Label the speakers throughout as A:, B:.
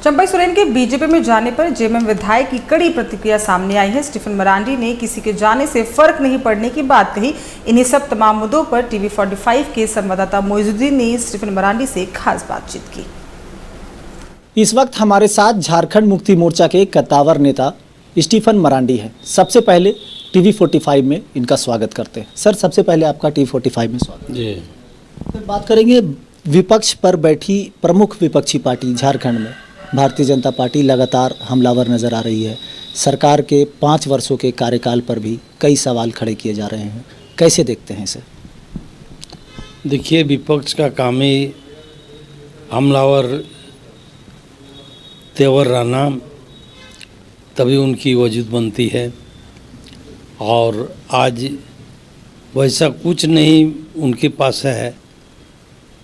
A: चंपई सोरेन के बीजेपी में जाने पर जेएमएम विधायक की कड़ी प्रतिक्रिया सामने आई है। स्टीफन मरांडी ने किसी के जाने से फर्क नहीं पड़ने की बात कही। इन्हीं सब तमाम मुद्दों पर टीवी 45 के संवाददाता मोइजुद्दीन ने स्टीफन मरांडी से खास बातचीत की।
B: इस वक्त हमारे साथ झारखंड मुक्ति मोर्चा के कद्दावर नेता स्टीफन मरांडी हैं। सबसे पहले टीवी 45 में इनका स्वागत करते हैं। सर, सबसे पहले आपका टीवी 45 में स्वागत जी। फिर बात करेंगे विपक्ष पर बैठी प्रमुख विपक्षी पार्टी झारखंड में भारतीय जनता पार्टी लगातार हमलावर नज़र आ रही है। सरकार के 5 वर्षों के कार्यकाल पर भी कई सवाल खड़े किए जा रहे हैं, कैसे देखते हैं इसे?
C: देखिए, विपक्ष का काम ही हमलावर तेवर रहना, तभी उनकी वजूद बनती है। और आज वैसा कुछ नहीं उनके पास है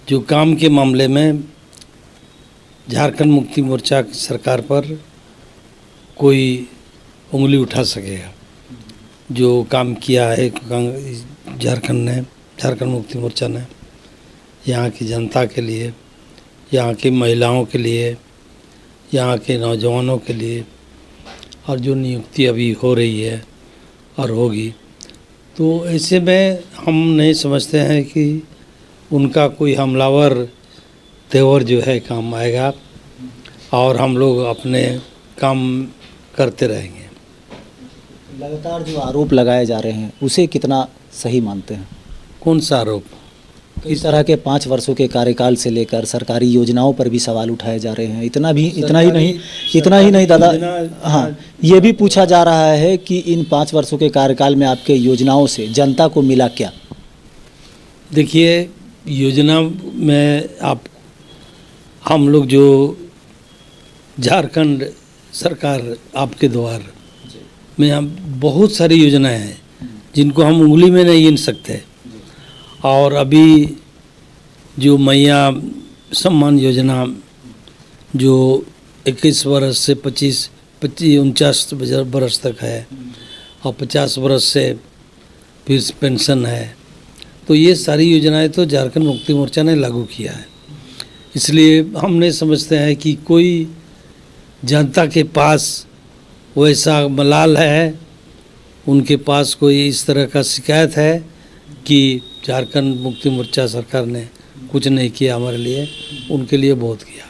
C: जो काम के मामले में झारखंड मुक्ति मोर्चा की सरकार पर कोई उंगली उठा सकेगा। जो काम किया है झारखंड मुक्ति मोर्चा ने यहाँ की जनता के लिए, यहाँ की महिलाओं के लिए, यहाँ के नौजवानों के लिए, और जो नियुक्ति अभी हो रही है और होगी, तो ऐसे में हम नहीं समझते हैं कि उनका कोई हमलावर तेवर जो है काम आएगा, और हम लोग अपने काम करते रहेंगे।
B: लगातार जो आरोप लगाए जा रहे हैं उसे कितना सही मानते हैं? कौन सा आरोप? इस तरह के 5 वर्षों के कार्यकाल से लेकर सरकारी योजनाओं पर भी सवाल उठाए जा रहे हैं। इतना ही नहीं दादा, हाँ, ये भी पूछा जा रहा है कि इन 5 वर्षों के कार्यकाल में आपके योजनाओं से जनता को मिला क्या?
C: देखिए, योजना में हम लोग जो झारखंड सरकार आपके द्वार में हम बहुत सारी योजनाएं हैं जिनको हम उंगली में नहीं गिन सकते। और अभी जो मैया सम्मान योजना जो 21 वर्ष से 49 वर्ष तक है, और 50 वर्ष से फिर पेंशन है, तो ये सारी योजनाएं तो झारखंड मुक्ति मोर्चा ने लागू किया है। इसलिए हम नहीं समझते हैं कि कोई जनता के पास वैसा मलाल है, उनके पास कोई इस तरह का शिकायत है कि झारखंड मुक्ति मोर्चा सरकार ने कुछ नहीं किया हमारे लिए। उनके लिए बहुत किया।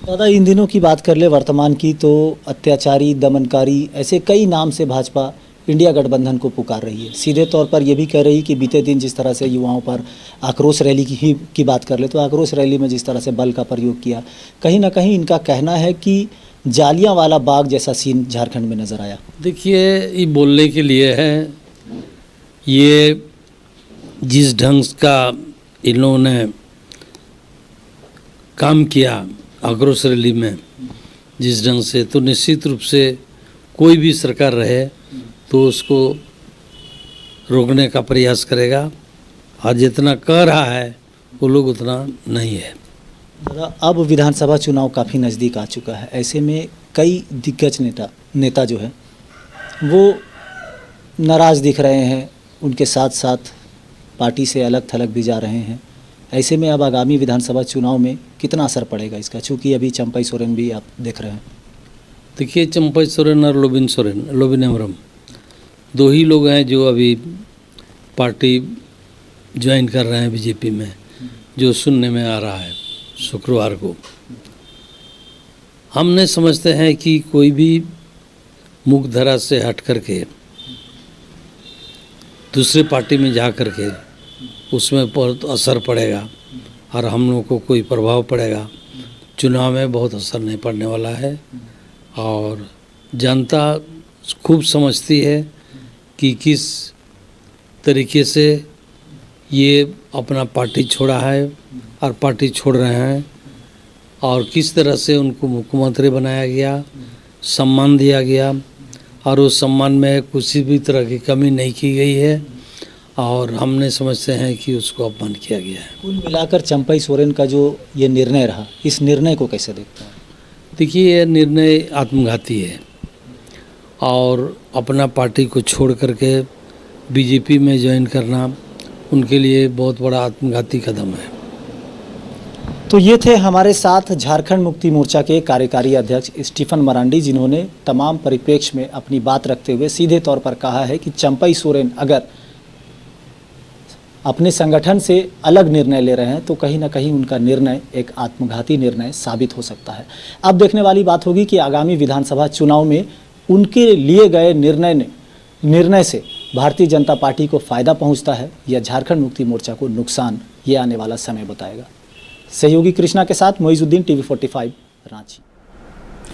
B: दादा, इन दिनों की बात कर ले वर्तमान की, तो अत्याचारी, दमनकारी, ऐसे कई नाम से भाजपा इंडिया गठबंधन को पुकार रही है। सीधे तौर पर यह भी कह रही कि बीते दिन जिस तरह से युवाओं पर आक्रोश रैली की बात कर ले, तो आक्रोश रैली में जिस तरह से बल का प्रयोग किया, कहीं ना कहीं इनका कहना है कि जालियांवाला बाग जैसा सीन झारखंड में नज़र आया।
C: देखिए, ये बोलने के लिए है, ये जिस ढंग का इन्होंने काम किया आक्रोश रैली में, जिस ढंग से, तो निश्चित रूप से कोई भी सरकार रहे तो उसको रोकने का प्रयास करेगा। और जितना कह रहा है वो लोग उतना नहीं है।
B: अब विधानसभा चुनाव काफ़ी नज़दीक आ चुका है। ऐसे में कई दिग्गज नेता जो है वो नाराज़ दिख रहे हैं, उनके साथ साथ पार्टी से अलग थलग भी जा रहे हैं। ऐसे में अब आगामी विधानसभा चुनाव में कितना असर पड़ेगा इसका? चूँकि अभी चंपई सोरेन भी आप देख रहे हैं।
C: देखिए, चंपई सोरेन और लोबिन हेम्ब्रम 2 ही लोग हैं जो अभी पार्टी ज्वाइन कर रहे हैं बीजेपी में, जो सुनने में आ रहा है शुक्रवार को। हम नहीं समझते हैं कि कोई भी मुख्य धारा से हट करके दूसरे पार्टी में जा करके उसमें बहुत असर पड़ेगा और हम लोगों को कोई प्रभाव पड़ेगा। चुनाव में बहुत असर नहीं पड़ने वाला है, और जनता खूब समझती है कि किस तरीके से ये अपना पार्टी छोड़ा है और पार्टी छोड़ रहे हैं, और किस तरह से उनको मुख्यमंत्री बनाया गया, सम्मान दिया गया, और उस सम्मान में किसी भी तरह की कमी नहीं की गई है, और हमने समझते हैं कि उसको अपमान किया गया है।
B: कुल मिलाकर चंपई सोरेन का जो ये निर्णय रहा, इस निर्णय को कैसे देखते हैं?
C: देखिए, ये निर्णय आत्मघाती है, और अपना पार्टी को छोड़ करके बीजेपी में ज्वाइन करना उनके लिए बहुत बड़ा आत्मघाती कदम है।
B: तो तो ये थे हमारे साथ झारखंड मुक्ति मोर्चा के कार्यकारी अध्यक्ष स्टीफन मरांडी, जिन्होंने तमाम परिप्रेक्ष्य में अपनी बात रखते हुए सीधे तौर पर कहा है कि चंपई सोरेन अगर अपने संगठन से अलग निर्णय ले रहे हैं तो कहीं ना कहीं उनका निर्णय एक आत्मघाती निर्णय साबित हो सकता है। अब देखने वाली बात होगी कि आगामी विधानसभा चुनाव में उनके लिए गए निर्णय से भारतीय जनता पार्टी को फायदा पहुंचता है या झारखंड मुक्ति मोर्चा को नुकसान, ये आने वाला समय बताएगा। सहयोगी कृष्णा के साथ मोइजुद्दीन, TV45 रांची।